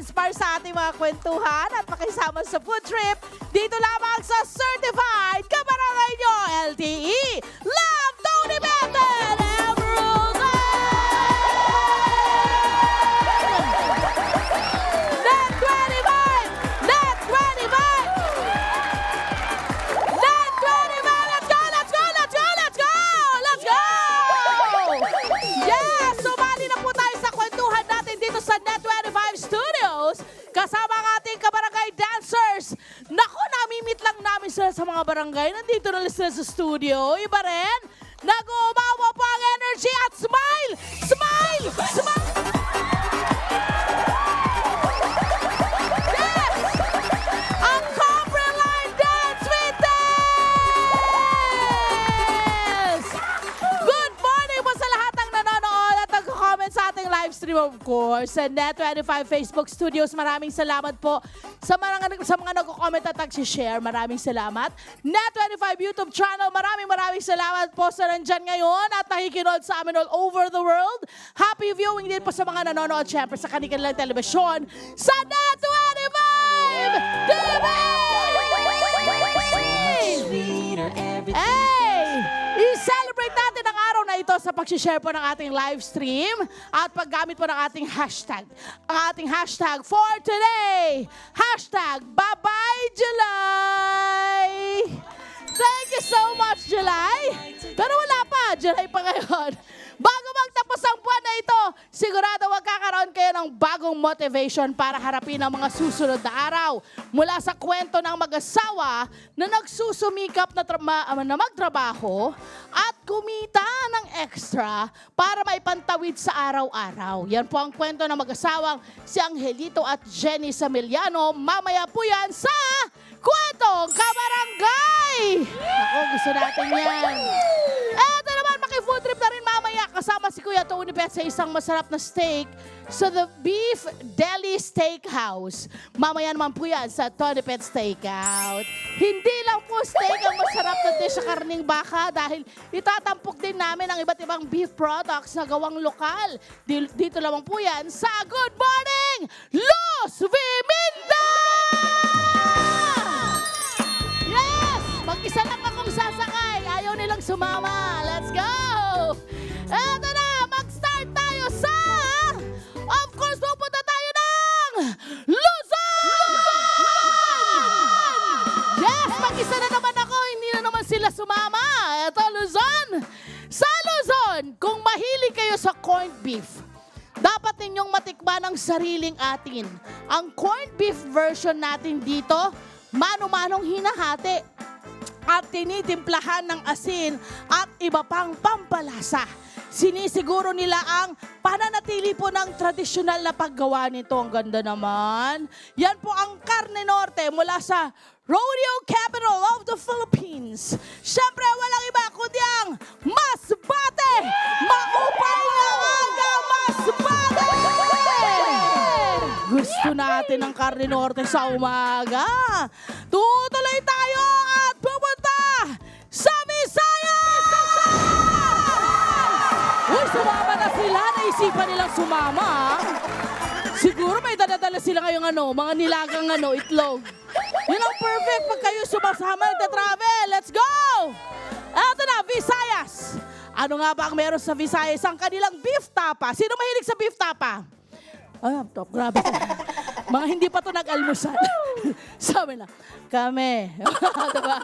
ma-inspire sa ating mga kwentuhan at makisama sa food trip dito lamang sa Certified Kabarangay nyo, LTE, Love Tony Beten, Emerald Net 25! Net 25! Net 25! Let's go! Let's go! Let's go! Let's go! Let's go! Yes! Sumali na po tayo sa kwentuhan natin dito sa Net 25 Studios kasama ang ating kabarangay dancers. Naku, namimit lang namin sila sa mga barangay. Nandito na sila sa studio. Iba rin. Nag-uumawa po ang energy at smile! Smile! Smile! Yes! Ang Cobra Line Dance with Tess! Good morning po sa lahat ng nanonood at nag-comment sa ating live stream, of course. Sa Net25 Facebook Studios, maraming salamat po sa mga nag-comment at nag-share. Maraming salamat. Net25 YouTube channel, maraming salamat po sa nandyan ngayon at nakikinood sa amin all over the world. Happy viewing din po sa mga nanonood, syempre, sa kanilang telebisyon sa Net25 TV! Hey! I-celebrate natin ang araw na ito sa pag-share po ng ating live stream at paggamit po ng ating hashtag. Ang ating hashtag for today, hashtag Bye-Bye July! Thank you so much, July! Pero wala pa, July pa ngayon. Bago magtapos ang buwan na ito, sigurado magkakaroon kayo ng bagong motivation para harapin ang mga susunod na araw. Mula sa kwento ng mag-asawa na nagsusumikap na magtrabaho at kumita ng extra para maipantawid sa araw-araw. Yan po ang kwento ng mag-asawang si Angelito at Jenny Samiliano. Mamaya po yan sa Kwentong Kabarangay! Ako, gusto natin yan. Eto naman, maki-food trip na rin mamaya kasama si Kuya Tony Bet sa isang masarap na steak sa The Beef Deli Steakhouse. Mamaya naman po yan sa Tony Pet Steakout. Hindi lang po steak ang masarap na dish sa karning baka dahil itatampok din namin ang iba't ibang beef products na gawang lokal. Dito lamang po yan sa Good Morning Los Viminda! Yes! Mag-isa lang akong sasakay. Ayaw nilang sumama. Let's go! Eto na! Mag-start tayo sa... Of course, pupunta tayo ng Luzon! Yes! Mag-isa na naman ako. Hindi na naman sila sumama. Eto, Luzon! Sa Luzon, kung mahilig kayo sa corned beef, dapat ninyong matikman ang sariling atin. Ang corned beef version natin dito, mano-manong hinahati at tinitimplahan ng asin at iba pang pampalasa. Sinisiguro nila ang pananatili po ng tradisyonal na paggawa nito. Ang ganda naman. Yan po ang Carne Norte mula sa Rodeo Capital of the Philippines. Siyempre, walang iba kundi ang Masbate! Maupay na aga, Masbate! Gusto natin ang Carne Norte sa umaga. Tutuloy tayo at pupunta sa Visayas! Uy, sumama na sila. Naisipan nilang sumama. Siguro may dala-dala sila ngayong mga nilagang itlog. Yun ang perfect pag kayo sumasama nagtatravel. Let's go! Eto na, Visayas. Ano nga ba ang meron sa Visayas? Ang kanilang beef tapa. Sino mahilig sa beef tapa? Ay, top, grabe. Mga hindi pa to nag-almusal. Sabi na, kami. Diba?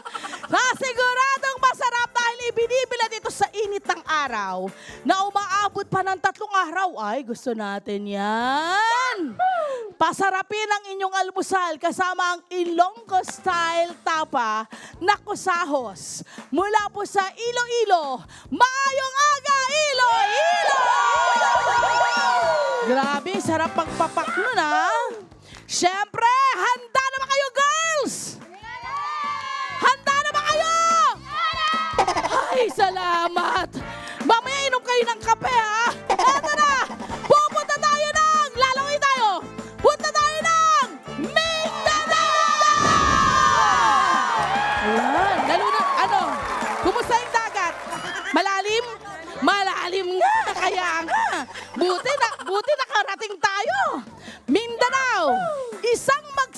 Siguradong masarap dahil ibinibilad ito sa init ng araw na umaabot pa ng 3 araw. Ay, gusto natin yan. Pasarapin ang inyong almusal kasama ang Ilonggo-style tapa na kusahos. Mula po sa Iloilo. Maayong aga, Iloilo! Grabe, sarap magpapak nun, ha? Siyempre, handa na ba kayo, girls? Handa na ba kayo? Ay, salamat. Mamaya inom kayo ng kape, ha? Eto na, pupunta tayo ng, lalawin tayo, punta tayo ng Mindanao! Ayan, lalo na, kumusta yung dagat? Malalim? Malalim nga, kaya nga. Buti nakarating tayo. Mindanao.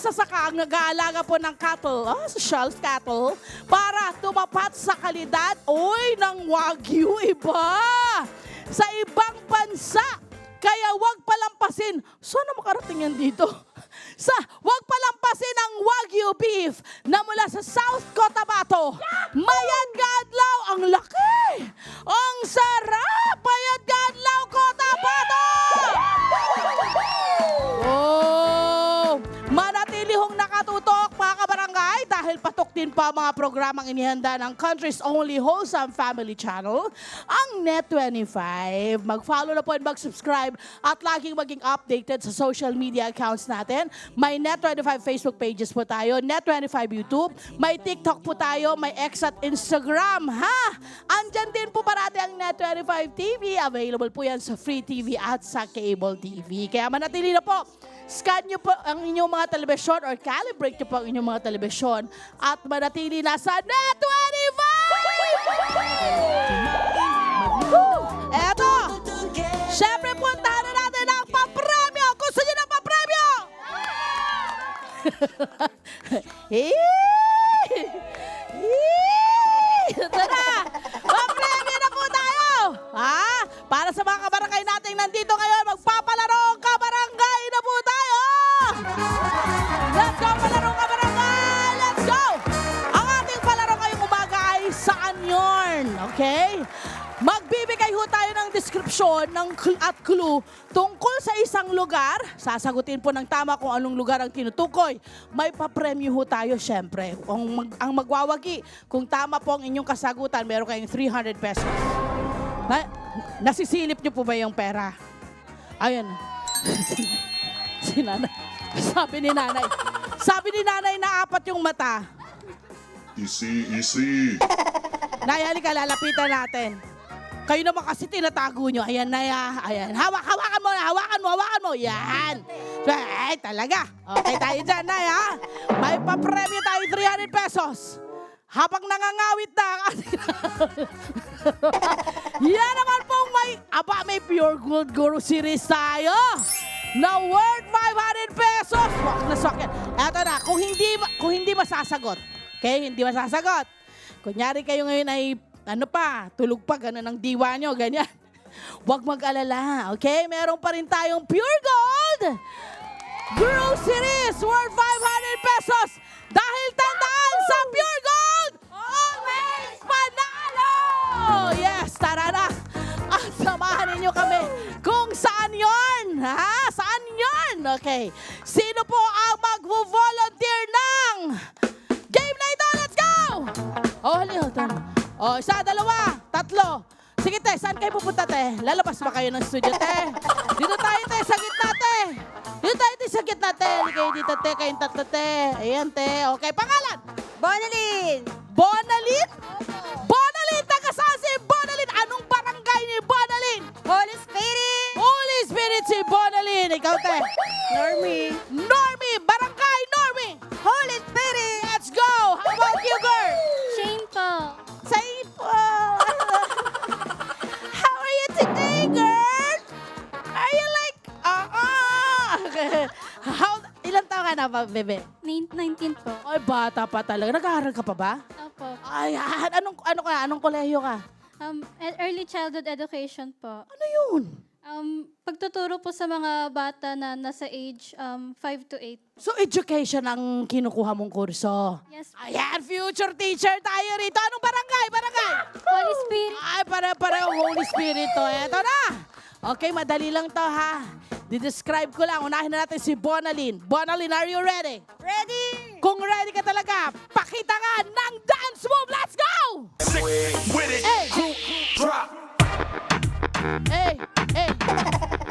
magsasaka ang nag-aalaga po ng cattle, social cattle, para tumapat sa kalidad, ng Wagyu, iba! Sa ibang bansa. Kaya wag palampasin. Sana makarating yan dito. Wag palampasin ang Wagyu beef na mula sa South Cotabato. Mayad Gadlaw, ang laki! Ang sarap! Mayad Gadlaw, Cotabato! Manatili hong nakatutok mga kabarangay dahil patok din pa mga programang inihanda ng Country's Only Wholesome Family Channel, ang Net25. Mag-follow na po and mag-subscribe at laging maging updated sa social media accounts natin. May Net25 Facebook pages po tayo, Net25 YouTube, may TikTok po tayo, may X at Instagram, ha? Andyan din po parati ang Net25 TV. Available po yan sa Free TV at sa Cable TV. Kaya manatili na po. Scan nyo po ang inyong mga telebisyon or calibrate nyo po ang inyong mga telebisyon at manatili na sa Net25! Eto! Siyempre, puntahan na natin ang papremyo! Gusto nyo ng papremyo? Ito na! Papremyo na po tayo! Para sa mga kabarangay natin nandito ngayon, magpapalaro ang kabarangay na po tayo! Let's go, palaro kabarangay! Let's go! Ang ating palaro ngayong umaga ay Saan Yorn? Okay? Magbibigay ho tayo ng description at clue tungkol sa isang lugar. Sasagutin po ng tama kung anong lugar ang tinutukoy. May papremyo ho tayo, syempre. Ang magwawagi, kung tama po ang inyong kasagutan, meron kayong 300 pesos. Nasisilip niyo po ba yung pera? Ayun. Si nanay. Sabi ni nanay na apat yung mata. Easy. Nay, halika, lalapitan natin. Kayo naman kasi tinatago nyo. Ayan, Nay, ayan. Hawakan mo. Yan. Ay, talaga. Okay tayo dyan, Nay, ha? May papremyo tayo 300 pesos. Habang nangangawit na ang ating... Yan naman pong may Pure Gold Guru Series tayo na worth 500 pesos. Wak na sakit. Eto na, kung hindi masasagot. Okay, hindi masasagot. Kunyari kayo ngayon ay, tulog pa, gano'n ang diwa nyo, ganyan. Huwag mag-alala, okay? Meron pa rin tayong Pure Gold Guru Series worth 500 pesos. Dahil tandaan sa Pure Gold, always panalo! Yes, tara na. At samahan ninyo kami kung saan yon, ha? Saan yon? Okay. Sino po ang mag-volunteer ng game na ito? Let's go! Isa, dalawa, tatlo. Sige, te, saan kayo pupunta, te? Lalabas ba kayo ng studio, te? Dito tayo, te, sa gitna, te. Dito tayo, te, sa gitna, te. Hindi kayo dito, te, kayong tatlo, te. Ayan, te. Okay, pangalan? Bonalyn! Bonalyn? Bonalyn, taga saan si Bonalyn? Anong barangay ni Bonalyn? Holy Spirit! Holy Spirit si Bonalyn. Ikaw, te. Normie, barangay Normie. Holy Spirit! Let's go. How about you, girl? Shane po. Say po. How are you today, girl? Are you like, ilan taon ka na ba, bebe? 19 po. Ay, bata pa talaga. Nag-aaral ka pa ba? Opo. Ay, anong kolehiyo ka? Early childhood education po. Ano yun? Pagtuturo po sa mga bata na nasa age 5 to 8. So, education ang kinukuha mong kurso? Yes po. Ayan, future teacher tayo rito. Anong barangay? Holy Spirit. Ay, pare-pareho Holy Spirit to. Eto na. Okay, madali lang to, ha? Didescribe ko lang. Unahin na natin si Bonalyn. Bonalyn, are you ready? Ready! Kung ready ka talaga, pakita nga ng dance move. Let's go! With it. Hey! Drop. Hey!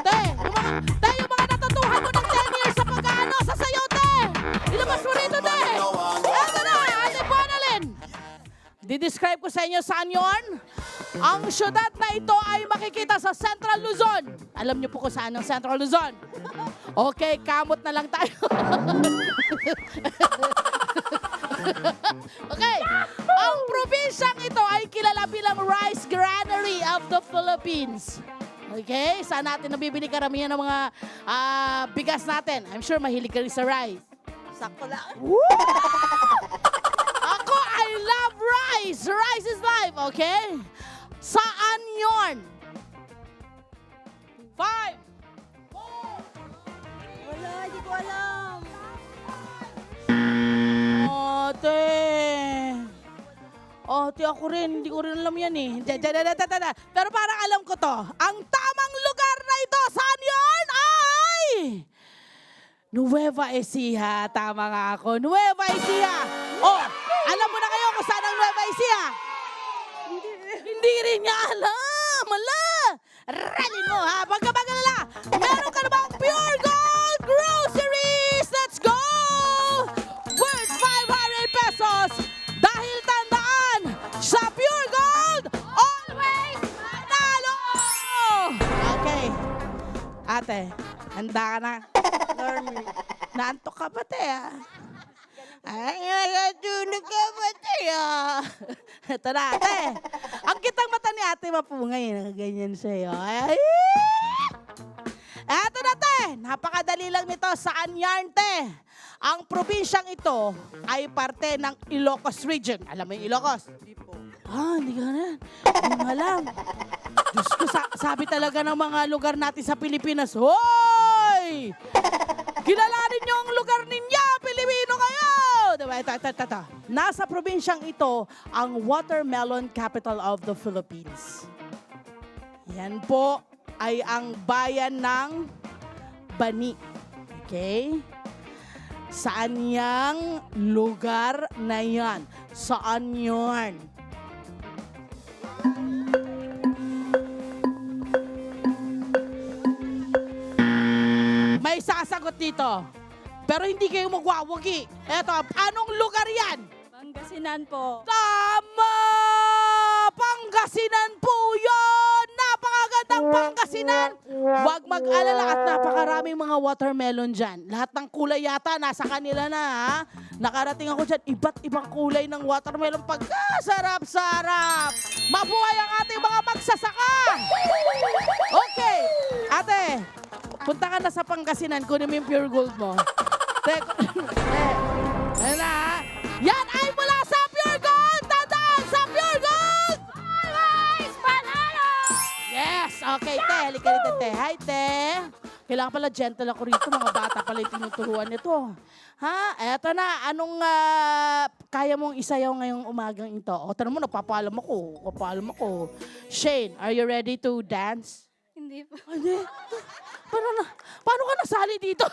Te, yung mga natutuhan mo ng 10 years sa pag-ano, sa sayo, te! Ilabas mo rito, te! Eto na, Ate Bonalyn! Didescribe ko sa inyo saan yon. Ang syudad na ito ay makikita sa Central Luzon. Alam niyo po kung saan ang Central Luzon. Okay, kamot na lang tayo. Okay, ang probinsyang ito ay kilala bilang Rice Granary of the Philippines. Okay, saan natin nabibili karamihan ng mga bigas natin? I'm sure mahilig ka rin sa rice. Sakto lang. Ako, I love rice. Rice is life, okay? Saan yon? 5. Wala, hindi ko alam. Ate. Ate, ako rin. Hindi ko rin alam yan eh. Pero parang alam ko to. Ang tamang lugar na ito, saan yun? Ay! Nueva Ecija. Tama nga ako. Nueva Ecija. Oh, alam mo na kayo kung saan ang Nueva Ecija? Hindi rin niya alam. Ala! Ralin mo ha. Pagkabagalala, meron ka na bang Pure Gold Groceries? Let's go! Worth 500 pesos. Dahil tandaan, sa Pure Gold, always manalo! Okay. Ate, handa ka na? Naantok ka ba, te? Ay, nagatunog ka ba, te? Ito na, ate. Ang kitang mata ni ate mapungay. Nakaganyan sa'yo. Ay! Eto na, te. Napakadali lang nito. Saan yarn, te? Ang probinsyang ito ay parte ng Ilocos Region. Alam mo yung Ilocos? Hindi po. Hindi ka na. Hindi mo alam. Diyos ko, sabi talaga ng mga lugar natin sa Pilipinas, hoy! Kilalanin niyo ang lugar ninyo! Pilipino kayo! Diba? Ito. Nasa probinsyang ito, ang watermelon capital of the Philippines. Yan po ay ang bayan ng Bani. Okay? Saan yang lugar na yan? Saan yun? May sasagot dito. Pero hindi kayo magwawagi. Eto, anong lugar yan? Pangasinan po. Tama! Pangasinan po yun! Napakagandang Pangasinan! Huwag mag-alala at napakaraming mga watermelon dyan. Lahat ng kulay yata nasa kanila na, ha? Nakarating ako dyan, iba't ibang kulay ng watermelon. Pagkasarap-sarap! Mabuhay ang ating mga magsasaka! Okay, ate, punta ka na sa Pangasinan, kunin mo yung pure gold mo. Yan ay mula sa Pure Gold! Tandaan sa Pure Gold! Always panalo! Yes! Okay, te. Halika rito, te. Hi, te. Kailangan pala gentle ako rito. Mga bata pala yung tinuturuan nito. Ha? Eto na. Anong kaya mong isayaw ngayong umagang ito? O, tanong mo, nagpapaalam ako. Shane, are you ready to dance? Hindi po. Hindi. Paano ka nasali dito?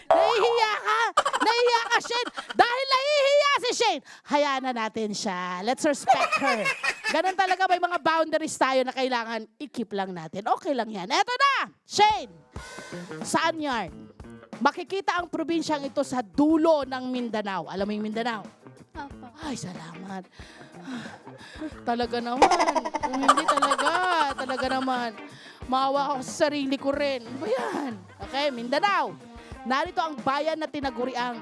Nahihiya ka, Shane. Dahil nahihiya si Shane, hayaan na natin siya. Let's respect her. Ganun talaga, may mga boundaries tayo na kailangan i-keep lang natin. Okay lang yan. Eto na, Shane. Saan yan? Makikita ang probinsyang ito sa dulo ng Mindanao. Alam mo yung Mindanao? Opo. Ay, salamat. Talaga naman. Kung hindi talaga naman. Maawa ako sa sarili ko rin. Ano ba yan? Okay, Mindanao. Narito ang bayan na tinaguriang,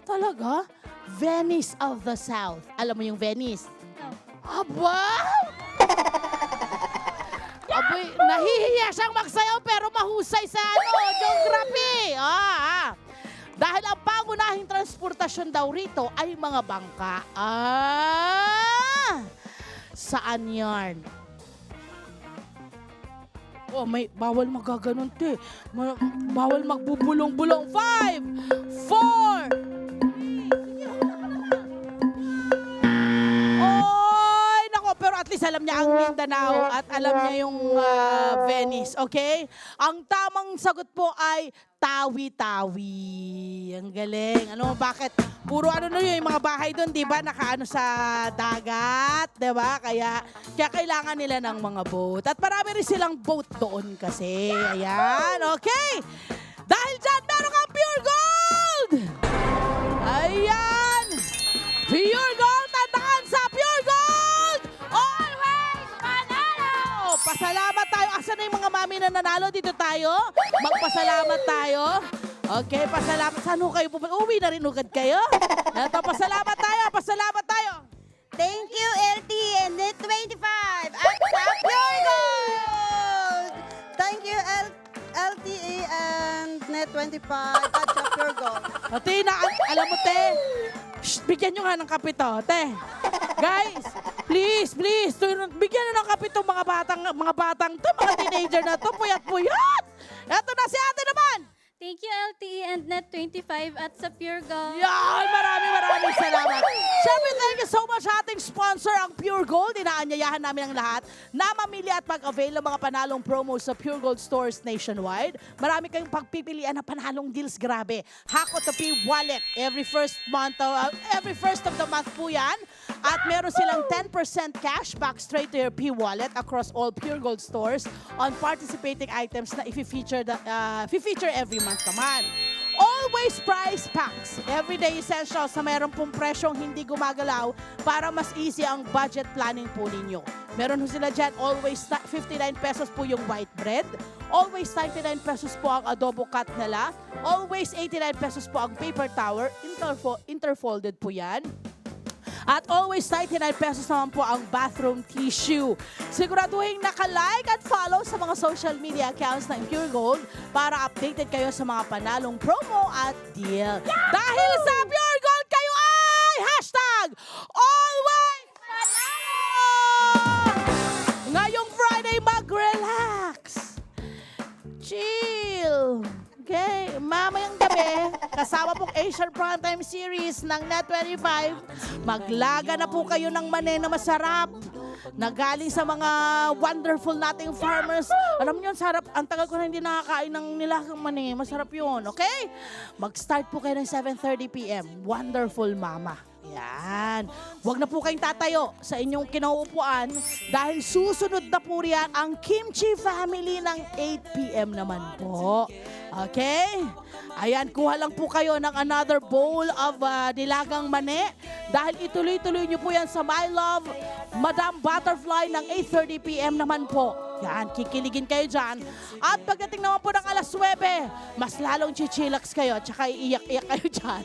talaga? Venice of the South. Alam mo yung Venice? Aba! Aboy, nahihiya siyang magsayaw pero mahusay sa geography. Dahil ang pangunahing transportasyon daw rito ay mga bangka. Saan yan? Oh, may bawal magaganon, te. Bawal magbubulong-bulong. 5, 4. Oy, nako, pero at least alam niya ang Mindanao at alam niya yung Venice, okay? Ang tamang sagot po ay Tawi-Tawi. Ang galing. Ano, bakit? Puro yung mga bahay doon, di ba? Nakaano sa dagat, di ba? Kaya kailangan nila ng mga boat. At marami rin silang boat doon kasi. Ayan, okay? Dahil dyan, meron kang Pure Gold! Ayan! Pure Gold! Tandaan sa Pure Gold! Always panalo! Pasalamat tayo. Asan na yung mga mami na nanalo? Dito tayo. Magpasalamat tayo. Okay, pasalamat. Saan ho kayo pupunta? Uwi na rin ugad kayo. Ito, pasalamat tayo. Thank you, LT and the 25 at sa Pure Gold! Thank you, LT LTE and Net25 at sa Pure Gold. O, Tina, alam mo, te, bigyan nyo nga ng kape to, te. Guys, please, bigyan nyo ng kape to mga batang to, mga teenager na to, puyat-puyat. Eto na si ate naman. Thank you LTE and Net25 at sa Pure Gold. Yan, maraming salamat. Siyempre, thank you so much sa ating sponsor, ang Pure Gold. Inaanyayahan namin ang lahat na mamili at mag-avail ng mga panalong promos sa Pure Gold stores nationwide. Marami kayong pagpipilian na panalong deals, grabe. Hako to P wallet every first of the month po yan. At meron silang 10% cash back straight to your P-Wallet across all Pure Gold stores on participating items na i-feature every month naman. Always price packs. Everyday essentials na meron pong presyong hindi gumagalaw para mas easy ang budget planning po ninyo. Meron ho sila dyan, always 59 pesos po yung white bread. Always 99 pesos po ang adobo cut nila. Always 89 pesos po ang paper towel. Interfolded po yan. At always 99 pesos naman po ang bathroom tissue. Siguraduhin naka-like at follow sa mga social media accounts ng Pure Gold para updated kayo sa mga panalong promo at deal. Dahil sa Pure Gold kayo ay #always panalo! Ngayong Friday, mag-relax. Chill. Okay, mamayang gabi, kasama pong Asian Primetime Series ng Net25, maglaga na po kayo ng mani na masarap na galing sa mga wonderful nating farmers. Alam niyo, sarap. Ang tagal ko na hindi nakakain ng nilagang mani. Masarap yun, okay? Mag-start po kayo ng 7:30 p.m. Wonderful Mama. Yan. Huwag na po kayong tatayo sa inyong kinauupuan dahil susunod na po riyan ang Kimchi Family ng 8 p.m. naman po. Okay? Ayan, kuha lang po kayo ng another bowl of nilagang mani dahil ituloy-tuloy nyo po yan sa My Love Madam Butterfly ng 8:30 p.m. naman po. Yan, kikiligin kayo dyan. At pagdating naman po ng alas 9, mas lalong chichilax kayo at saka iiyak-iyak kayo dyan.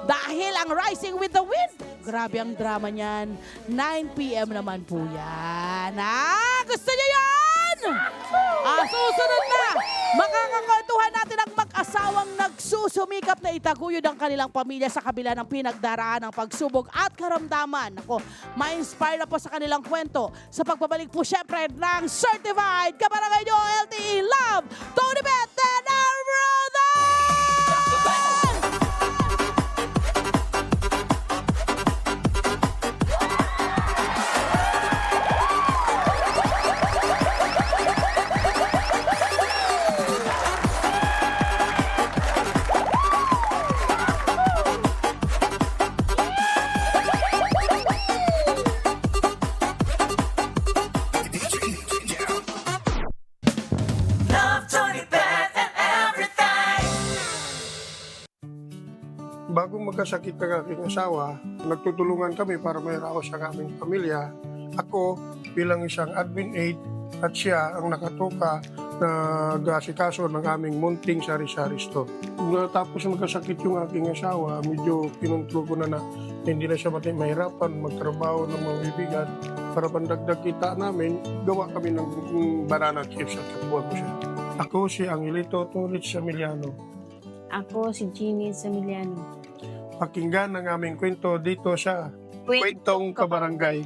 Dahil ang Rising with the Wind, grabe ang drama niyan. 9 p.m. naman po yan. Gusto niyo yan? Susunod na! Makakakwentuhan natin ang mag-asawang nagsusumikap na itaguyod ang kanilang pamilya sa kabila ng pinagdaraan ng pagsubok at karamdaman. Ako, ma-inspire na po sa kanilang kwento sa pagbabalik po syempre ng Certified Kabarangay nyo LTE Love, Tony Beth and our brother! Love, Tony Beth, and everything. Bago magkasakit ang aking asawa, nagtutulungan kami para may raos sa aming pamilya. Ako bilang isang admin aide at siya ang nakatuka na gasikaso ng aming munting sari-sari store. Natapos magkasakit yung aking asawa, medyo pinuntulo ko na hindi na siya mahirapan magtrabaho ng mga bibigan. Para pandagdag kita namin, gawa kami ng banana chips at kapuan ko siya. Ako si Angelito Tulit Samiliano. Ako si Jeannie Samiliano. Pakinggan ang aming kwento dito sa Kwentong Kabarangay.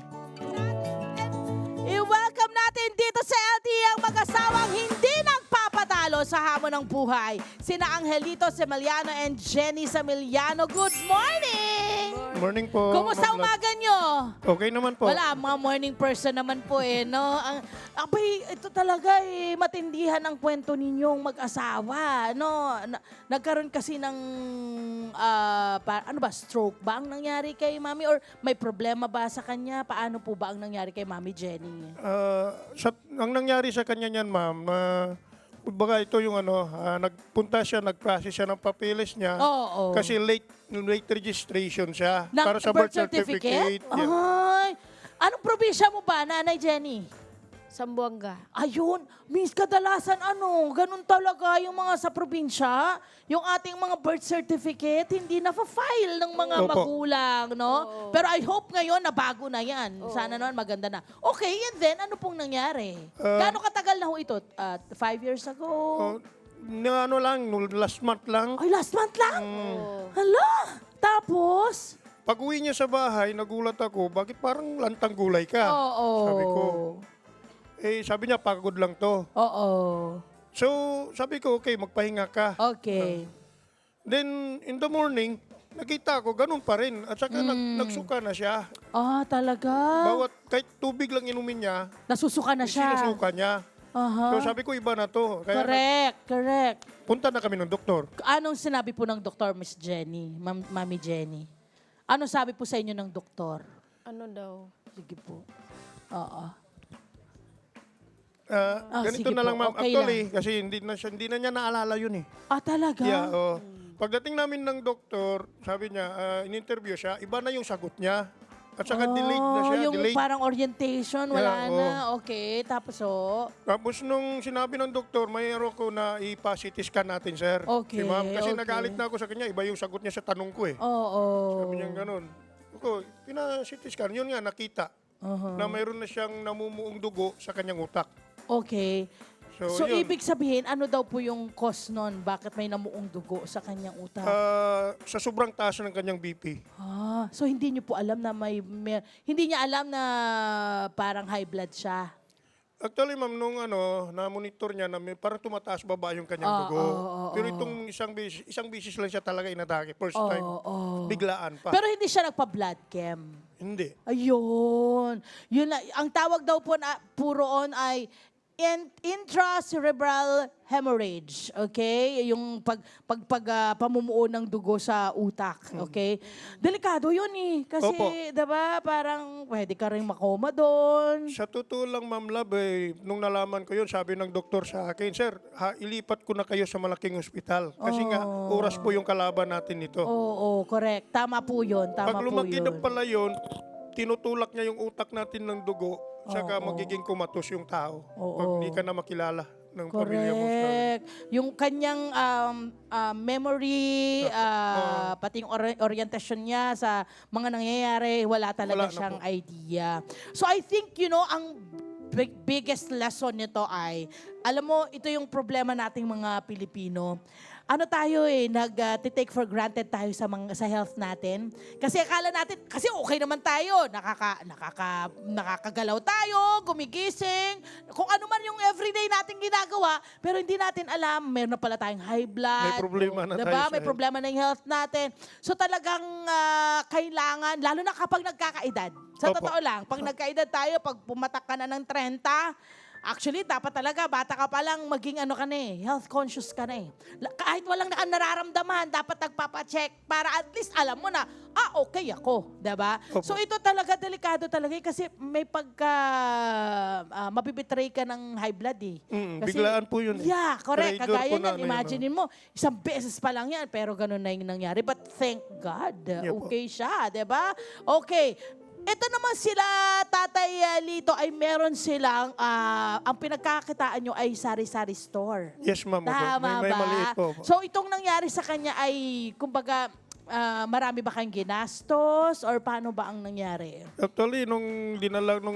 I-welcome natin dito sa LTE ang mag-asawang hindi nagpapatalo sa hamon ng buhay. Sina Angelito Samiliano and Jenny Samiliano. Good morning! Morning po. Kumusta umaga nyo? Okay naman po. Wala, mga morning person naman po no? Abay, ito talaga matindihan ang kwento ninyong mag-asawa, no? Nagkaroon kasi ng, stroke ba ang nangyari kay Mami? Or may problema ba sa kanya? Paano po ba ang nangyari kay Mami Jenny? Ang nangyari sa kanya niyan, ma'am, baga ito yung nagpunta siya, nag-process siya ng papeles niya. Oo. Kasi late registration siya. Ng para sa birth certificate. Yeah. Ay, anong probinsya mo ba, Nanay Jenny? Sambuanga. Ayun, miss, kadalasan ganun talaga yung mga sa probinsya. Yung ating mga birth certificate, hindi na-file ng mga Opo. magulang, no? Pero I hope ngayon na bago na yan. Sana naman maganda na. Okay, and then, ano pong nangyari? Gaano katagal na ho ito? 5 years ago? ano lang, last month lang. Ay, last month lang? Oo. Hala! Tapos? Pag uwi niya sa bahay, nagulat ako, bakit parang lantang gulay ka? Oo. Sabi ko. Sabi niya, pagod lang to. Oo. So, sabi ko, okay, magpahinga ka. Okay. Then, in the morning, nakita ko, ganun pa rin. At saka nagsuka na siya. Ah, talaga? Bawat, kahit tubig lang inumin niya, Nasusuka na siya. sinusuka niya. Aha. So, sabi ko, iba na to. Kaya Correct. punta na kami ng doktor. Anong sinabi po ng doktor, Miss Jenny, Mami Jenny? Ano sabi po sa inyo ng doktor? Ano daw? Sige po. Oo. Ganito sige na po, lang, ma'am. okay Actually, kasi hindi na niya naalala yun eh. Ah, talaga? Yeah, oh. Pagdating namin ng doktor, sabi niya, in-interview siya, iba na yung sagot niya. At saka delayed na siya. Yung Delayed. parang orientation, wala Yeah, na. Okay, tapos Tapos nung sinabi ng doktor, mayroon ko na ipa-CT scan natin, sir. Okay, Si ma'am. Kasi okay. nagalit na ako sa kanya, iba yung sagot niya sa tanong ko eh. Oo. Sabi niya ganun. Ako, pina-CT scan, yun nga, nakita. Na mayroon na siyang namumuong dugo sa kanyang utak. Okay. So, yun. ibig sabihin, ano daw po yung cause nun? Bakit may namuong dugo sa kanyang utak? Sa sobrang taas ng kanyang BP. So hindi niyo po alam na hindi niya alam na parang high blood siya. Actually, ma'am, nung na-monitor niya na parang tumataas baba yung kanyang dugo. Pero itong isang bisis lang siya talaga inatake. First time. Biglaan pa. Pero hindi siya nagpa-blood chem. Hindi. Ayun. Yun na, ang tawag daw po na puroon ay intracerebral hemorrhage, okay? Yung pamumuo ng dugo sa utak, okay? Delikado yun eh. Kasi, Opo. diba, parang pwede ka rin makoma doon. Sa totoo lang, Ma'am Love, nung nalaman ko yun, sabi ng doktor sa akin, Sir, ilipat ko na kayo sa malaking ospital. Kasi nga, oras po yung kalaban natin nito. Oo, correct. Tama po yun. Tama Pag po lumaki na yun. pala yun, tinutulak niya yung utak natin ng dugo, saka magiging kumatos yung tao. Pag di ka na makilala ng pamilya mo. Correct. Yung kanyang memory, pati yung orientation niya sa mga nangyayari, wala talaga Wala na siyang po. idea. So I think, ang biggest lesson nito ay, alam mo, ito yung problema nating mga Pilipino. Ano tayo nag-take for granted tayo sa health natin. Kasi akala natin, kasi okay naman tayo. Nakakagalaw tayo, gumigising, kung ano man yung everyday natin ginagawa, pero hindi natin alam, meron na pala tayong high blood. May problema na diba? tayo sa May health. problema na yung health natin. So talagang kailangan, lalo na kapag nagkakaedad. Sa Opo. totoo lang, pag nagkaedad tayo, pag pumatak ka na ng 30, actually, dapat talaga, bata ka pa lang, maging health conscious ka na eh. Kahit walang nararamdaman, dapat nagpapacheck para at least alam mo na, okay ako, diba? Opo. So ito talaga, delikado talaga kasi may mabibitray ka ng high blood eh. Biglaan po yun eh. Yeah, correct. Traitor Kagaya po na niyan, imaginein mo, isang beses pa lang yan, pero ganun na yung nangyari. But thank God, Yeah po. okay siya, diba? Okay. Ito naman sila, Tatay Lito, ay meron silang, ang pinagkakitaan nyo ay sari-sari store. Yes, ma'am. Tama May ba? maliit po. So itong nangyari sa kanya ay, kumbaga, marami ba kayong ginastos or paano ba ang nangyari? Actually, nung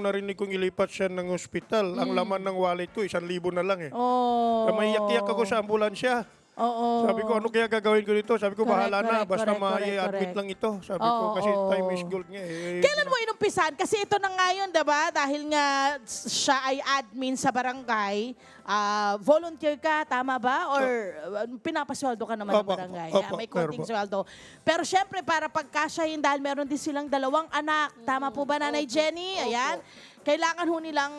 narinig kong ilipat siya ng ospital, ang laman ng wallet ko, 1,000 na lang eh. Oh. Maiyak-iyak ako sa ambulansya. Oo. Sabi ko, ano kaya gagawin ko dito? Sabi ko, Correct, bahala na. correct, Basta correct, ma-admit correct. lang ito. Sabi ko, kasi Oo. time is gold nga eh. Kailan mo inumpisan? Kasi ito na nga yun, diba? Dahil nga siya ay admin sa barangay, volunteer ka, tama ba? Or pinapasweldo ka naman ng Opo, barangay? opo, May konting meron po. sweldo. Pero syempre, para pagkasyahin, dahil meron din silang 2 anak. Tama po ba, Nanay Jenny? Ayan. Kailangan ho nilang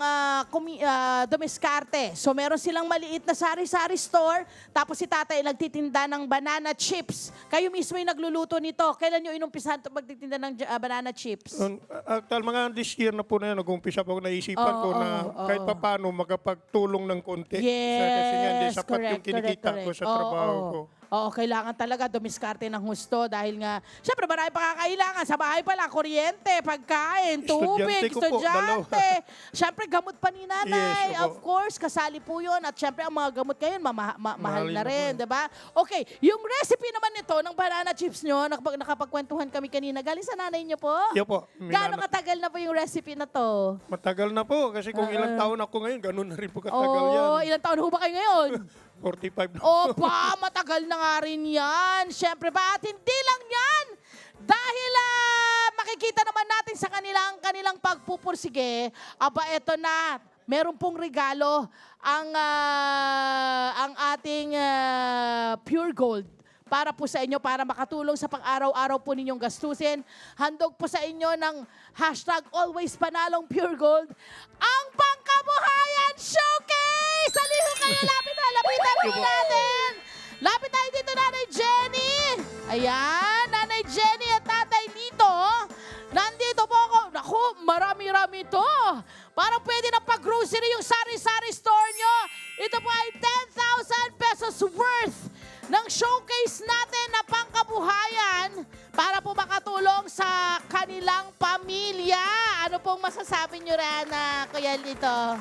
dumiskarte. So meron silang maliit na sari-sari store, tapos si tatay nagtitinda ng banana chips. Kayo mismo yung nagluluto nito. Kailan nyo inumpisahan ito magtitinda ng banana chips? Actual, mga this year na po na yan, nag-umpisa po naisipan ko na kahit pa paano makapagtulong ng konti. Kasi nga, hindi sapat yung kinikita ko sa trabaho ko. Oo, kailangan talaga dumiskarte ng husto dahil nga, syempre marami pa kakailangan. Sa bahay pa lang, kuryente, pagkain, tubig, Estudyante ko po, estudyante. Syempre, gamot pa ni nanay. Yes, opo. Of course, kasali po yun. At syempre, ang mga gamot ngayon, mahal Mahalin na na rin, po. di ba? Okay, yung recipe naman nito ng banana chips nyo, nakapagkwentuhan kami kanina, galing sa nanay nyo po? Yo po. Gaano katagal na po yung recipe na to? Matagal na po. Kasi kung ilang taon ako ngayon, ganun na rin po katagal yan. Oo, ilang taon ho ba kayo ngayon? 45 na. Opa, matagal na nga rin yan. Siyempre ba, at hindi lang yan. Dahil makikita naman natin sa kanilang pagpupursige, aba eto na, meron pong regalo ang ating Pure Gold para po sa inyo, para makatulong sa pang-araw-araw po ninyong gastusin. Handog po sa inyo ng hashtag Always Panalong Pure Gold, ang Pangkabuhayan Showcase! Saliho kayo, lapitan po natin! Lapit tayo dito, Nanay Jenny! Ayan, Nanay Jenny at Tatay Lito. Nandito po ako. Naku, marami-rami to. Parang pwede na pag-grocery yung sari-sari store nyo. Ito po ay 10,000 pesos worth ng showcase natin na pangkabuhayan para po makatulong sa kanilang pamilya. Ano pong masasabi nyo, Rana, Kuya Lito?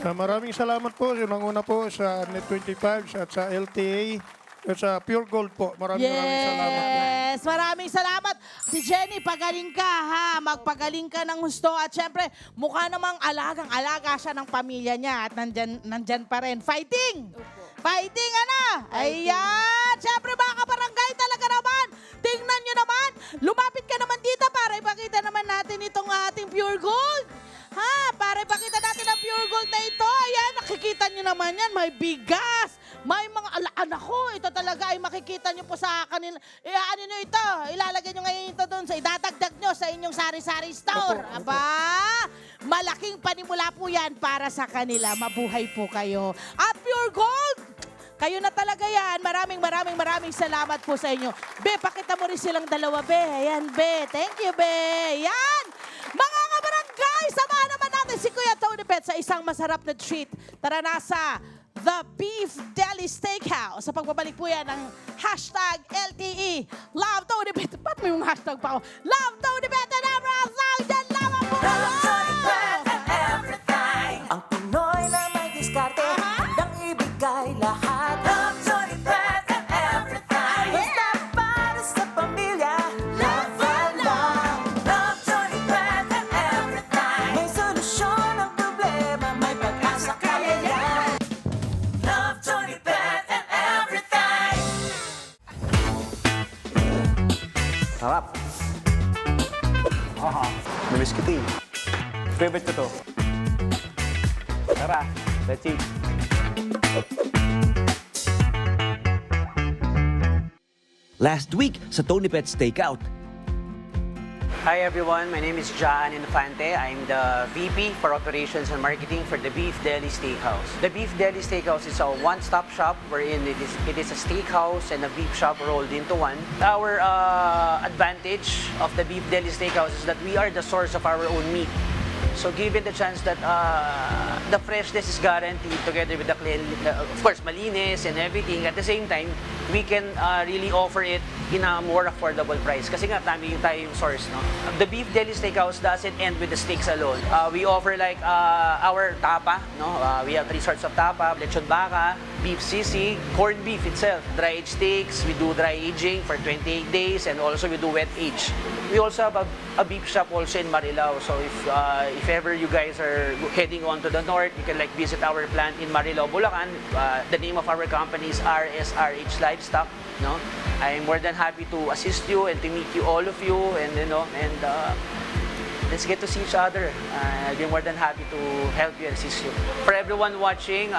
Maraming salamat po. Unang-una po sa Net25 at sa LTA at sa Pure Gold po. Maraming salamat po. Yes, maraming salamat. Si Jenny, pagaling ka ha. Magpagaling ka ng husto. At syempre, mukha namang alagang-alaga siya ng pamilya niya. At nandyan pa rin. Fighting! Fighting, ano? Ayan! Syempre, mga kabarangay, talaga naman. Tingnan nyo naman. Lumapit ka naman dito para ipakita naman natin itong ating Pure Gold. Ha? Para ipakita natin ang Pure Gold na ito. Ayan, nakikita nyo naman yan. May bigas. May mga anak ko. Ito talaga ay makikita nyo po sa kanila. Ano nyo ito? Ilalagay nyo ngayon ito doon sa idadagdag nyo sa inyong sari-sari store. Aba, malaking panimula po yan para sa kanila. Mabuhay po kayo. At Pure Gold, kayo na talaga yan. Maraming salamat po sa inyo. Be, pakita mo rin silang dalawa, Be. Ayan, Be. Thank you, Be. Yan. Mga kabarangay, samahan naman natin si Kuya Tony Pet sa isang masarap na treat. Tara na sa The Beef Deli Steakhouse. Sa pagbabalik po yan ng hashtag LTE. Love Tony Pet. Ba't may yung hashtag pa ako? Love Tony Pet and everything. Diyan lamang po Love Tony kayo. Pet and everything. Ang Pinoy na may diskarte, handang ibigay lahat. Love Tony Pet and everything. Basta para sa pamilya, love and love. Love Tony Pet and everything. May solusyon ang problema, may pag-asa kaya yan. Love Tony Pet and everything. Sarap. Namiss kita eh. Favorite ko to. Tara, let's eat. Last week sa Tony Pet Steakout. Hi everyone, my name is Jaan Infante. I'm the VP for Operations and Marketing for the Beef Deli Steakhouse. The Beef Deli Steakhouse is a one-stop shop wherein it is a steakhouse and a beef shop rolled into one. Our advantage of the Beef Deli Steakhouse is that we are the source of our own meat. So given the chance that the freshness is guaranteed together with the of course, malinis and everything, at the same time, we can really offer it in a more affordable price. Kasi nga, tayo yung source, no? The Beef Deli Steakhouse doesn't end with the steaks alone. We offer like our tapa, no? We have 3 sorts of tapa, lechon baka, beef sisig, corned beef itself, dry aged steaks. We do dry aging for 28 days, and also we do wet age. We also have a beef shop also in Marilao. So if ever you guys are heading on to the north, you can like visit our plant in Marilao, Bulacan. The name of our company is RSRH Livestock. No, I'm more than happy to assist you and to meet you, all of you, and let's get to see each other. I'll be more than happy to help you and assist you. For everyone watching,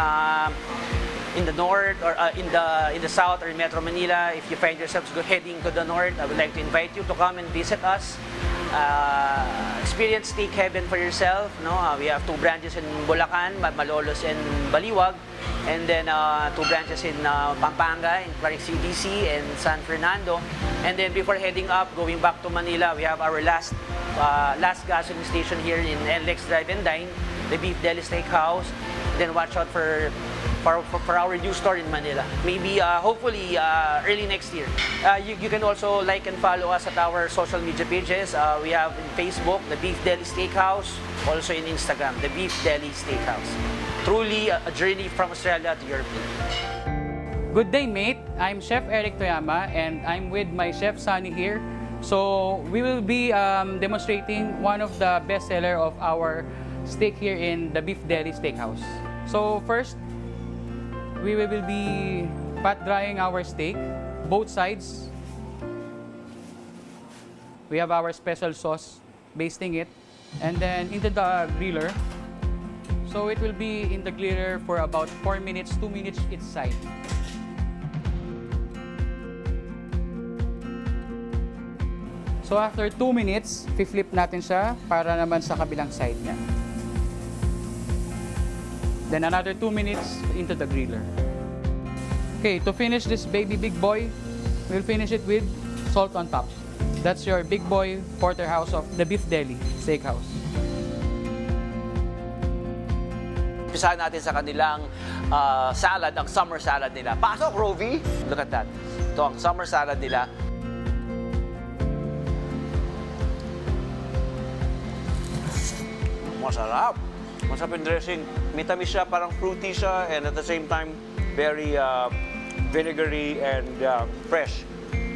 in the north or in the south or in Metro Manila, if you find yourselves heading to the north, I would like to invite you to come and visit us. Experience Steak Heaven for yourself. No, we have 2 branches in Bulacan, Malolos and Baliwag, and then 2 branches in Pampanga, in Clark CDC and San Fernando. And then before heading up, going back to Manila, we have our last gasoline station here in NLEX Drive and Dine, the Beef Deli Steakhouse. Then watch out for our new store in Manila. Maybe, hopefully, early next year. You can also like and follow us at our social media pages. We have in Facebook, the Beef Deli Steakhouse. Also in Instagram, the Beef Deli Steakhouse. Truly a journey from Australia to Europe. Good day, mate. I'm Chef Eric Toyama, and I'm with my chef Sunny here. So we will be demonstrating one of the best seller of our steak here in the Beef Deli Steakhouse. So first, we will be pat drying our steak, both sides. We have our special sauce, basting it, and then into the griller. So it will be in the griller for about 4 minutes, 2 minutes each side. So after 2 minutes, flip natin siya para naman sa kabilang side niya. Then another 2 minutes into the griller. Okay, to finish this baby big boy, we'll finish it with salt on top. That's your big boy porterhouse of the Beef Deli Steakhouse. Umpisahan natin sa kanilang salad, ang summer salad nila. Pasok, Rovi! Look at that. Ito ang summer salad nila. Masarap. Masarap yung dressing. May tamis siya, parang fruity siya, and at the same time, very vinegary and fresh.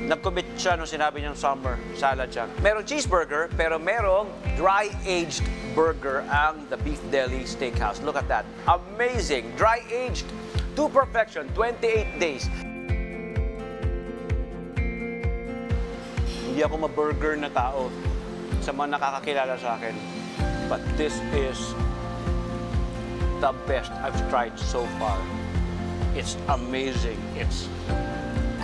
Nag-commit siya nung sinabi niyang summer salad siya. Merong cheeseburger, pero merong dry-aged burger ang The Beef Deli Steakhouse. Look at that. Amazing. Dry-aged to perfection. 28 days. Hindi ako ma-burger na tao sa mga nakakakilala sa akin. But this is the best I've tried so far. It's amazing. It's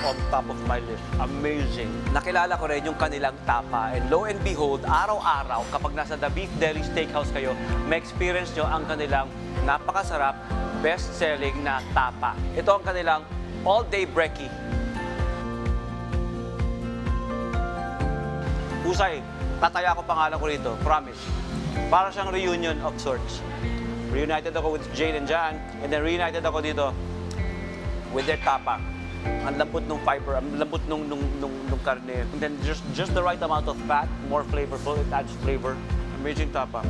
on top of my list. Amazing. Nakilala ko rin yung kanilang tapa. And lo and behold, araw-araw, kapag nasa The Beef Deli Steakhouse kayo, may experience nyo ang kanilang napakasarap, best-selling na tapa. Ito ang kanilang all-day brekkie. Husay, tataya ko pangalan ko rito. Promise. Para siyang reunion of sorts. Reunited ako with Jane and Jan, and then reunited ako dito with their tapa. Ang lambot ng fiber, ang lambot nung karne. And then just the right amount of fat, more flavorful, it adds flavor. Amazing tapa.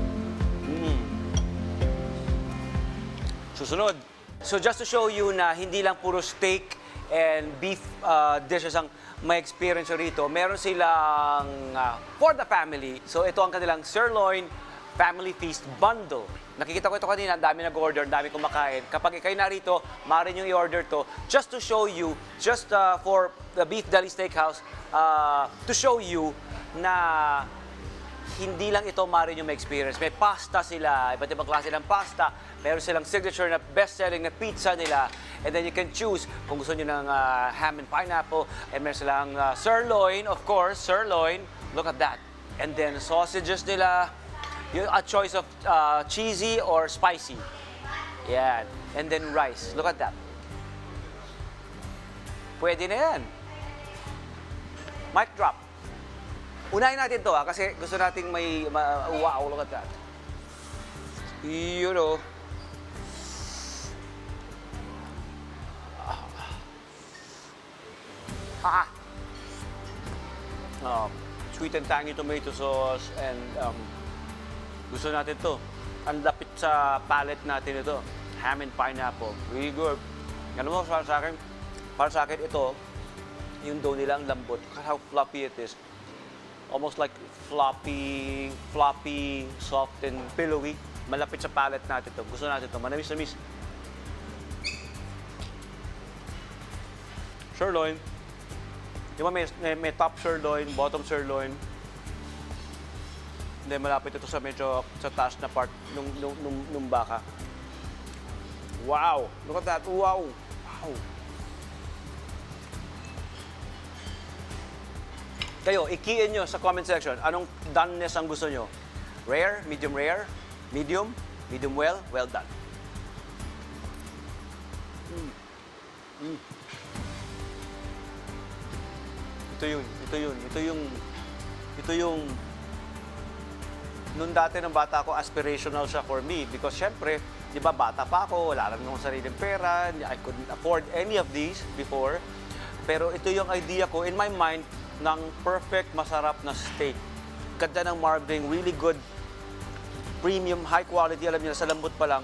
Susunod. So just to show you na hindi lang puro steak and beef dishes ang may experience rito, meron silang for the family. So ito ang kanilang sirloin family feast bundle. Nakikita ko ito kanina, ang dami nag-order, ang dami kumakain. Kapag kayo narito, maaari nyo i-order to just to show you, just for the Beef Deli Steakhouse, to show you na hindi lang ito maaari nyo ma-experience. May pasta sila, iba't ibang klase ng pasta. Meron silang signature na best-selling na pizza nila. And then you can choose kung gusto nyo ng ham and pineapple. And meron silang sirloin, of course, sirloin. Look at that. And then sausages nila. A choice of cheesy or spicy. Yan. And then rice. Look at that. Pwede na yan. Mic drop. Unahin natin to kasi gusto nating may wow, look at that. You know. Sweet and tangy tomato sauce and gusto natin to. Ang lapit sa palate natin ito. Ham and pineapple. Really good. Ano mo, para sa akin ito, yung dough nila ang lambot. Look at how fluffy it is. Almost like floppy, soft and pillowy. Malapit sa palate natin to. Gusto natin to. Manamis-namis. Sirloin. Di ba may top sirloin, bottom sirloin. Hindi, malapit ito sa medyo sa taas na part nung baka. Wow! Look at that! Wow! Wow! Kayo, i-key-in nyo sa comment section. Anong doneness ang gusto nyo? Rare? Medium rare? Medium? Medium well? Well done. Ito yung nung dati ng bata ako, aspirational siya for me. Because syempre, di ba, bata pa ako, wala lang akong sariling pera, I couldn't afford any of these before. Pero ito yung idea ko, in my mind, ng perfect, masarap na steak. Ganda ng marbling, really good, premium, high quality. Alam niyo, sa lambot pa lang,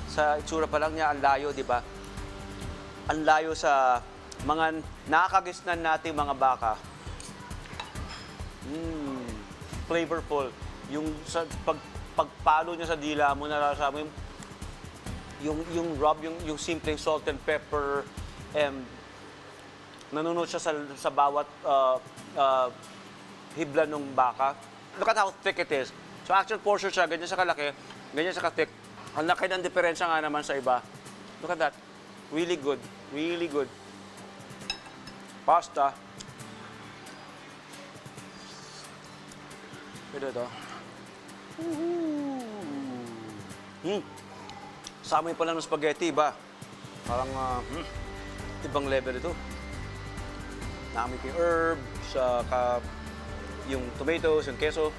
sa itsura pa lang niya, ang layo, di ba? Ang layo sa mga nakakagisnan nating mga baka. Flavorful. Yung sa pagpalo niya sa dila mo, nalasa mo yung rub, yung simpleng salt and pepper, and nanunod siya sa bawat hibla ng baka. Look at how thick it is. So actual portion siya, ganyan siya kalaki, ganyan siya ka-thick. Ang laki ng diferensya nga naman sa iba. Look at that. Really good. Really good. Pasta. Ito ito. Sa amin pa lang ng spaghetti, iba. Parang ibang level ito. Namin ko yung herb, yung tomatoes, yung queso.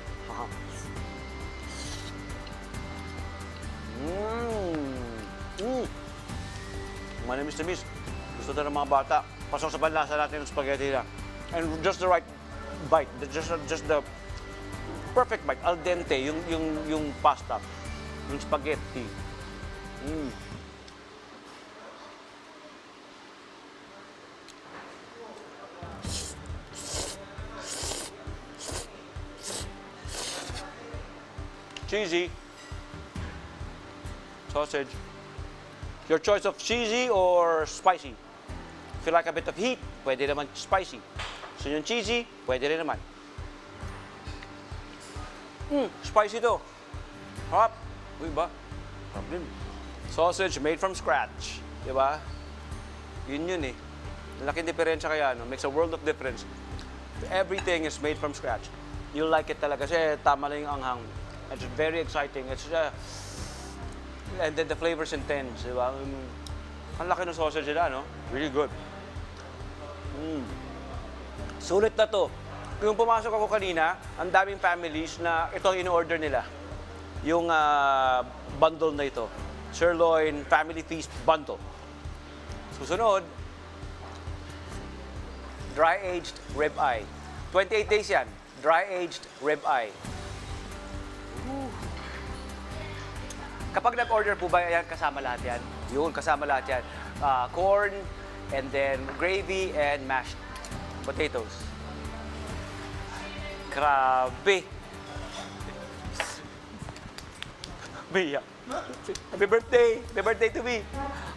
Manamis na miss. Gusto ito ng mga bata. Pasok sa panlasa natin ng spaghetti na. And just the right bite. Just the perfect bite. Al dente, yung pasta. Yung spaghetti. Cheesy. Sausage. Your choice of cheesy or spicy. If you like a bit of heat, pwede naman spicy. So yung cheesy, pwede rin naman. Spicy to. Harap. Uy ba? Harap din. Sausage made from scratch. Diba? Yun eh. Laking diferensya kaya, no? Makes a world of difference. Everything is made from scratch. You'll like it talaga kasi tama lang yung anghang. It's very exciting. It's and then the flavor's intense, di ba? Ang laki ng sausage nila, no? Really good. Sulit na to. Kung pumasok ako kanina, ang daming families na ito ang in-order nila. Yung bundle na ito. Sirloin Family Feast Bundle. Susunod, dry-aged ribeye. 28 days yan. Dry-aged ribeye. Kapag nag-order po ba yan, kasama lahat yan? Yun, kasama lahat yan. Corn, and then gravy, and mashed potatoes. Grabe! Biya. Happy birthday! Happy birthday to me!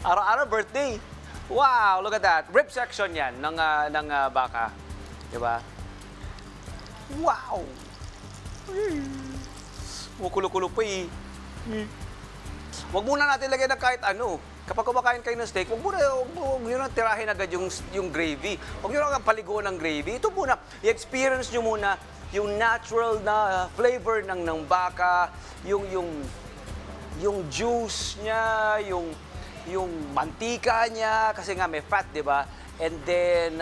Araw-araw birthday! Wow! Look at that! Rib section yan ng baka. Diba? Wow! Kumukulo-kulo pa eh. Huwag muna natin lagyan ng kahit ano. Kapag kumakain kayo ng steak, huwag nyo na tirahin agad yung gravy. Huwag nyo na paliguan ng gravy. Ito muna, i-experience nyo muna yung natural na flavor ng baka, yung juice niya, yung mantika niya, kasi nga may fat, di ba? And then,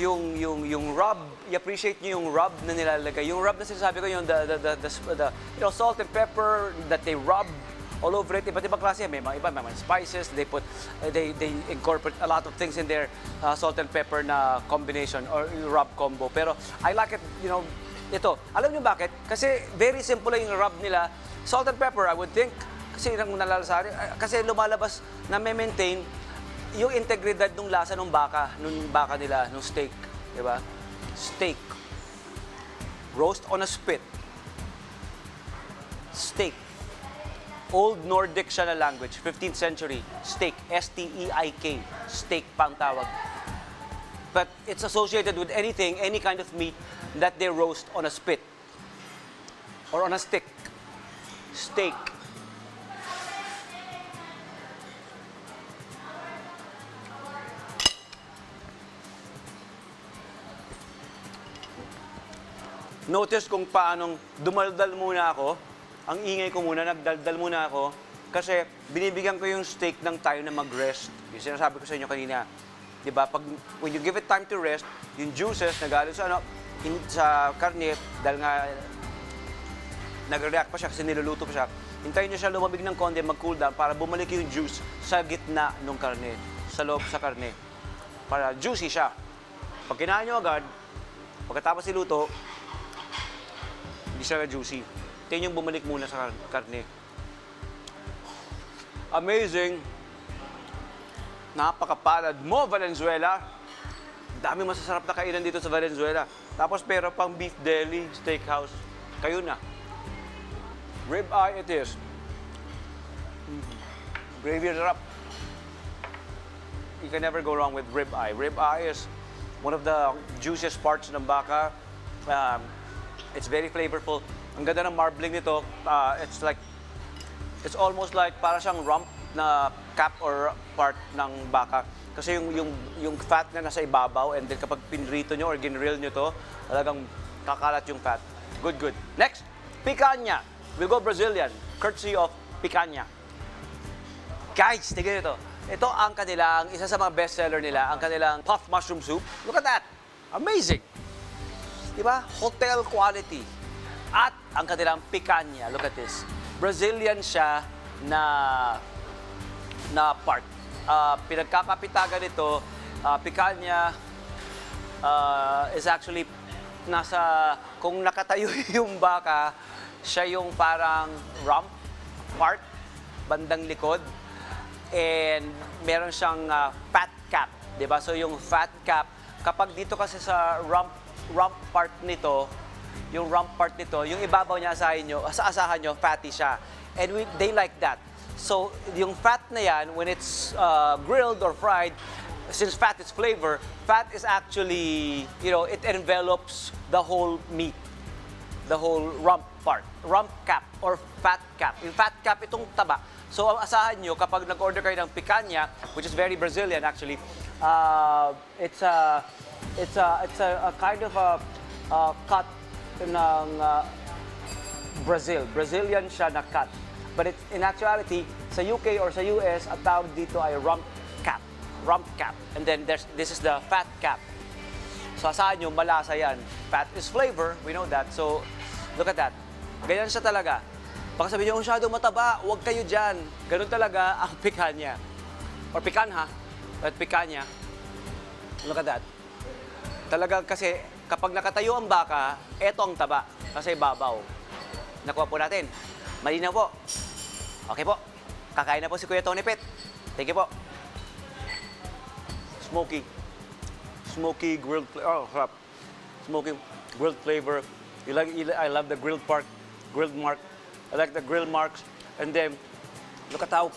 yung rub, i-appreciate nyo yung rub na nilalagay. Yung rub na sinasabi ko, yung the salt and pepper that they rub all over it. Iba't ibang klase. May mga spices. They incorporate a lot of things in their salt and pepper na combination or rub combo. Pero I like it, ito. Alam nyo bakit? Kasi very simple lang yung rub nila. Salt and pepper, I would think, kasi nang nalalasari, kasi lumalabas na maintain yung integridad ng lasa ng baka nila, ng steak. Diba? Steak. Roast on a spit. Steak. Old Nordic siya na language, 15th century. Steak, S-T-E-I-K. Steak pa ang tawag. But it's associated with anything, any kind of meat that they roast on a spit. Or on a stick. Steak. Notice kung paanong dumaldal muna ako. Ang ingay ko muna, nagdaldal muna ako. Kasi binibigyan ko yung steak ng time na mag-rest. Yung sinasabi ko sa inyo kanina. Diba? When you give it time to rest, yung juices na galing sa karne, dahil nga nag-react pa siya kasi niluluto pa siya, hintayin niyo siya lumamig ng konti, mag-cool down para bumalik yung juice sa gitna ng karne, sa loob sa karne. Para juicy siya. Pag kinain nyo agad, pagkatapos iluto, hindi siya juicy. Hintayin yung bumalik muna sa karne. Amazing! Napakapalad mo, Valenzuela! Dami masasarap na kainan dito sa Valenzuela. Tapos pero pang beef deli, steakhouse, kayo na. Rib eye it is. Gravy is sarap. You can never go wrong with rib eye. Rib eye is one of the juiciest parts ng baka. It's very flavorful. Ang ganda ng marbling nito. It's almost like para siyang rump na cap or part ng baka. Kasi yung fat na nasa ibabaw, and then kapag pinrito nyo or ginrill nyo to, talagang kakalat yung fat. Good, good. Next, picanha. We'll go Brazilian, courtesy of picanha. Guys, tignan ito. Ito ang kanilang, isa sa mga bestseller nila, ang kanilang puff mushroom soup. Look at that. Amazing. Diba? Hotel quality. At ang kanilang picanha. Look at this. Brazilian siya na part. Pinagkakapitagan nito, picanha is actually nasa, kung nakatayo yung baka, siya yung parang rump part, bandang likod. And meron siyang fat cap, di ba? So yung fat cap, kapag dito kasi sa rump part nito, yung ibabaw niya asahan nyo, fatty siya. And they like that. So yung fat na yan, when it's grilled or fried, since fat is flavor, fat is actually, it envelops the whole meat, the whole rump part, rump cap or fat cap. Yung fat cap, itong taba. So, ang asahan nyo, kapag nag-order kayo ng picanha, which is very Brazilian actually, it's a kind of a cut ng Brazilian siya na cut. But in actuality, sa UK or sa US, ang tawag dito ay rump cap. And then this is the fat cap. So, asahan nyo, malasa yan. Fat is flavor, we know that. So, look at that. Ganyan siya talaga. Baka sabihin nyo, masyadong mataba, huwag kayo dyan. Ganun talaga ang picanha. Or picanha. At picanha. Look at that. Talaga kasi, kapag nakatayo ang baka, eto ang taba. Kasi babaw. Nakuha po natin. Malinaw po. Okay po. Kakain na po si Kuya Tony Pet. Thank you po. Smoky grilled flavor. Oh, sarap. Smoky grilled flavor. I love the grilled mark. I like the grill marks. And then, look at how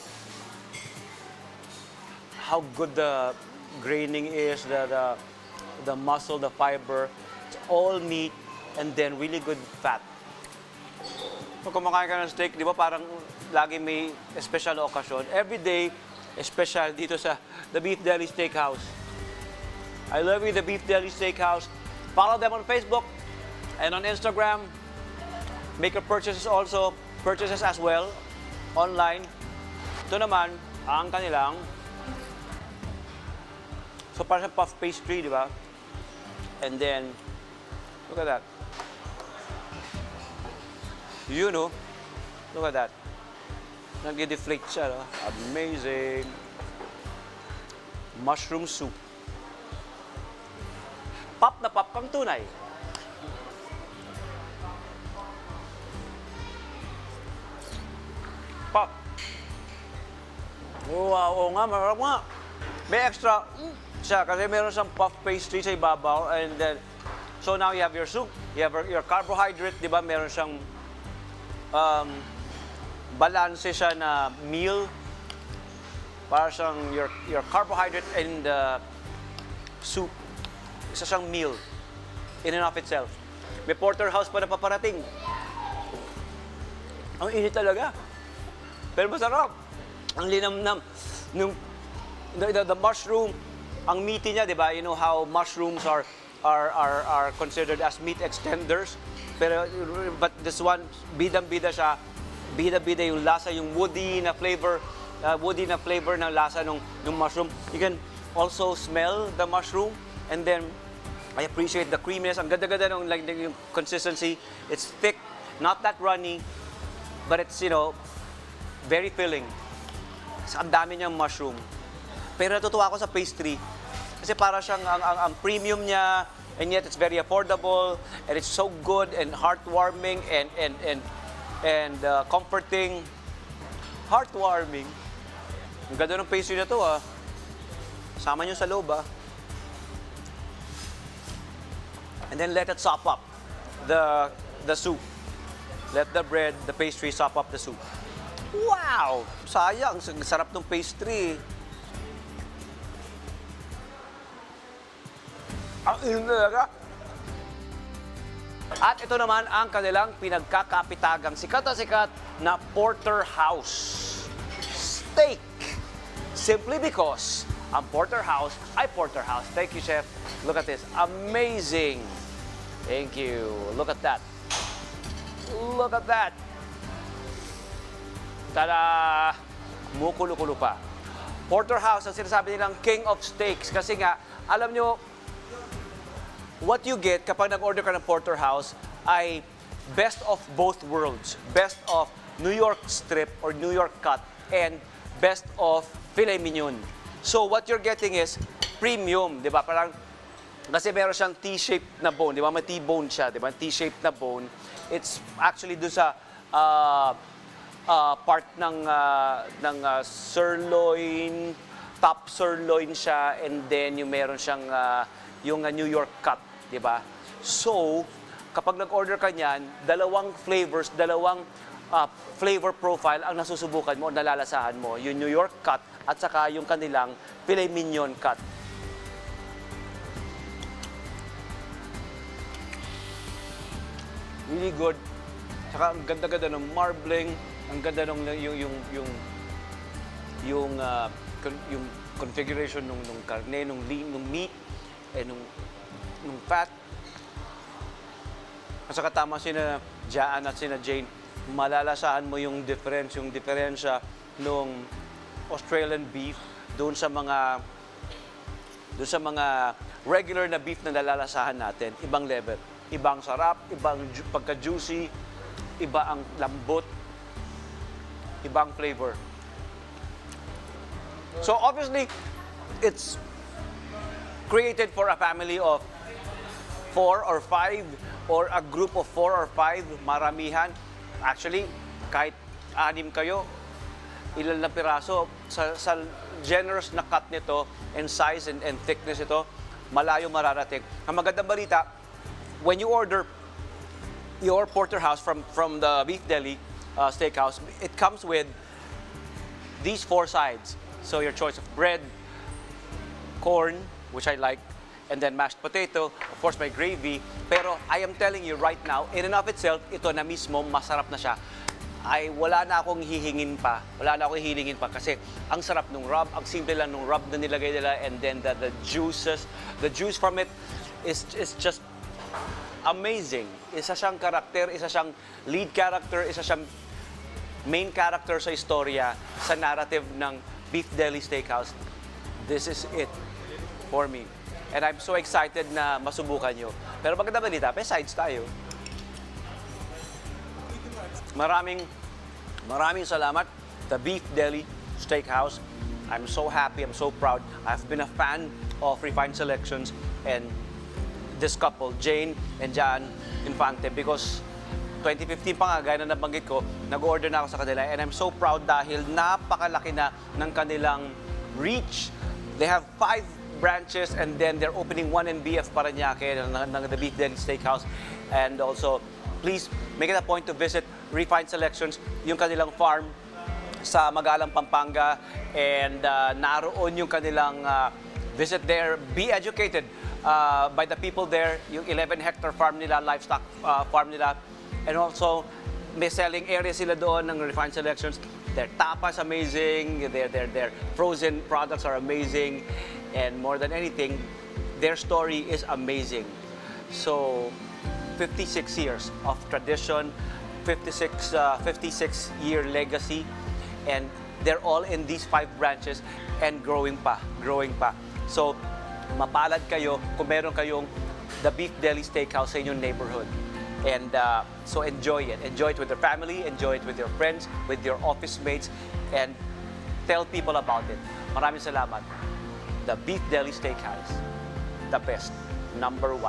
good the graining is, the muscle, the fiber. It's all meat and then really good fat. Pag kumakain ka ng steak, di ba parang lagi may special occasion. Every day, special dito sa The Beef Deli Steakhouse. I love you, The Beef Deli Steakhouse. Follow them on Facebook and on Instagram. Make your purchases as well, online. Ito naman, ang kanilang, so parang puff pastry, di ba? And then, look at that. Look at that. Nag-deflate siya, no? Amazing. Mushroom soup. Pop na pop kang tunay. Pop. Wow, oo nga, marami nga. May extra siya kasi meron siyang puff pastry sa ibabaw. And then, so now you have your soup, you have your carbohydrate, di ba? Meron siyang balanse siya na meal. Para siyang your carbohydrate and soup. Isa siyang meal in and of itself. May porterhouse pa na paparating. Ang init talaga. Pero masarap. Ang linamnam. The mushroom, ang meaty niya, di ba? You know how mushrooms are considered as meat extenders. But this one, bidang-bida siya. Bida-bida yung lasa, yung woody na flavor ng lasa ng mushroom. You can also smell the mushroom, and then I appreciate the creaminess. Ang ganda-ganda ng yung consistency. It's thick, not that runny, but it's, very filling. Ang dami niyang mushroom. Pero natutuwa ako sa pastry. Kasi para siyang ang premium niya, and yet it's very affordable, and it's so good and heartwarming and comforting. Heartwarming. Ang ganda ng pastry na to, ha. Sama niyo sa loob, ha. And then let it sop up the soup. Let the bread, the pastry sop up the soup. Wow! Sayang, sarap ng pastry. Ang init talaga. At ito naman ang kanilang pinagkakapitagang sikat na sikat na porterhouse steak. Simply because ang porterhouse ay porterhouse. Thank you, Chef. Look at this. Amazing. Thank you. Look at that. Look at that. Tada! Kumukulo-kulo pa. Porterhouse, ang sinasabi nilang king of steaks. Kasi nga, alam nyo, what you get kapag nag-order ka ng porterhouse ay best of both worlds. Best of New York strip or New York cut and best of filet mignon. So what you're getting is premium, di ba? Parang, kasi meron siyang T-shaped na bone, di ba? May T-bone siya, di ba? T-shaped na bone. It's actually doon sa part ng sirloin, top sirloin siya, and then yung meron siyang yung New York cut, di ba? So, kapag nag-order ka niyan, dalawang flavors, dalawang flavor profile ang nasusubukan mo, nalalasahan mo. Yung New York cut at saka yung kanilang filet mignon cut. Really good. Saka ang ganda-ganda ng marbling, ang ganda ng yung configuration nung karne, nung meat, nung fat. At saka tama sina Jaan at sina Jane, malalasahan mo yung diferensya nung Australian beef doon sa mga regular na beef na nalalasahan natin. Ibang level. Ibang sarap, ibang pagka-juicy, iba ang lambot, ibang flavor. So obviously, it's created for a family of 4 or 5 or a group of 4 or 5, maramihan. Actually, kahit 6 kayo, ilan na piraso, sa generous na cut nito and size and thickness ito, malayo mararating. Ang magandang balita, when you order your porterhouse from the Beef Deli Steakhouse, it comes with these 4 sides. So your choice of bread, corn, which I like, and then mashed potato, of course my gravy. Pero I am telling you right now, in and of itself, ito na mismo, masarap na siya. Ay wala na akong hihingin pa. Wala na akong hihingin pa kasi ang sarap nung rub, ang simple lang nung rub na nilagay nila, and then the juices, the juice from it is just amazing. Isa siyang karakter, isa siyang lead character, isa siyang main character sa istorya, sa narrative ng Beef Deli Steakhouse. This is it for me. And I'm so excited na masubukan nyo. Pero maganda balita, may sides tayo. Maraming salamat, the Beef Deli Steakhouse. I'm so happy, I'm so proud. I've been a fan of Refined Selections and this couple, Jane and Jan Infante, because 2015 pa nga, gaya na nabanggit ko, nag-order na ako sa kanila, and I'm so proud dahil napakalaki na ng kanilang reach. They have 5 branches, and then they're opening 1 in BF Parañaque ng the Beef Deli Steakhouse. And also, please make it a point to visit Refined Selections, yung kanilang farm sa Magalang, Pampanga, and naroon yung kanilang visit there, be educated by the people there, yung 11-hectare farm nila, livestock farm nila. And also, may selling area sila doon ng Refined Selections. Their tapas amazing, their frozen products are amazing, and more than anything, their story is amazing. So, 56 years of tradition, 56-year legacy, and they're all in these 5 branches and growing pa. So, mapalad kayo kung meron kayong the Beef Deli Steakhouse sa inyong neighborhood. And so enjoy it. Enjoy it with your family, enjoy it with your friends, with your office mates, and tell people about it. Maraming salamat. The Beef Deli Steakhouse, the best, #1.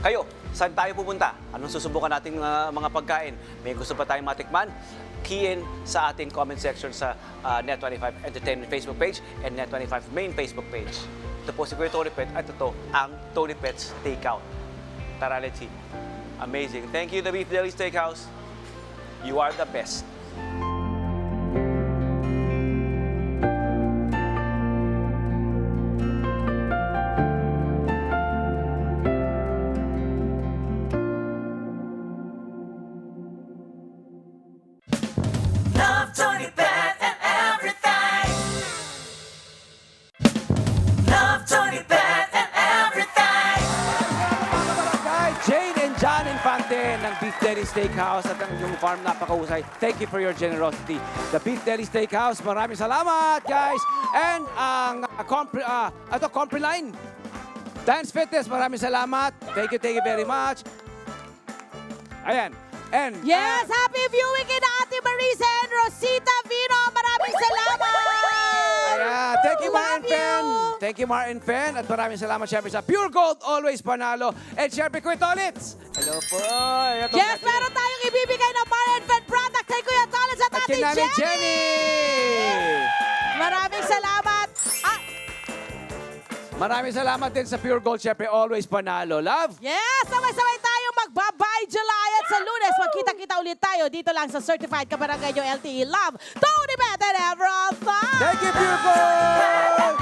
Kayo, saan tayo pupunta? Anong susubukan nating mga pagkain? May gusto pa tayong matikman? Key in sa ating comment section sa Net25 Entertainment Facebook page and Net25 main Facebook page. Ito po si Kuya Tony Pet at ito ang Tony Pet's Takeout. Tara, let's see. Amazing. Thank you, the Beef Deli Steakhouse. You are the best. Jane and John Infante ng Beef Deli Steakhouse at ang inyong farm napakahusay. Thank you for your generosity. The Beef Deli Steakhouse, maraming salamat, guys. And ang Compline Dance Fitness, maraming salamat. Thank you very much. Ayan. And Yes, happy viewing kina Ate Marisa and Rosita Vino. Maraming salamat! ayan, thank you, Martin Love you! Fen. Thank you, Martin Fen. At maraming salamat syempre sa Pure Gold, always panalo. And syempre, Kuya Tolitz. Hello po. Yes, meron tayong ibibigay na Mar and Fen product kay Kuya Tolis at At Ate kay Nanay Jenny! Jenny. Maraming salamat! Maraming salamat din sa Pure Gold, syempre, always panalo. Love. Yes, sabay-sabay tayo magbabay July at sa Lunes. Magkita-kita ulit tayo dito lang sa Certified Kabarangay yung LTE Love. Tony Beth and everyone. Thank you, Pure Gold.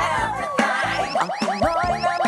Ang Pinoy na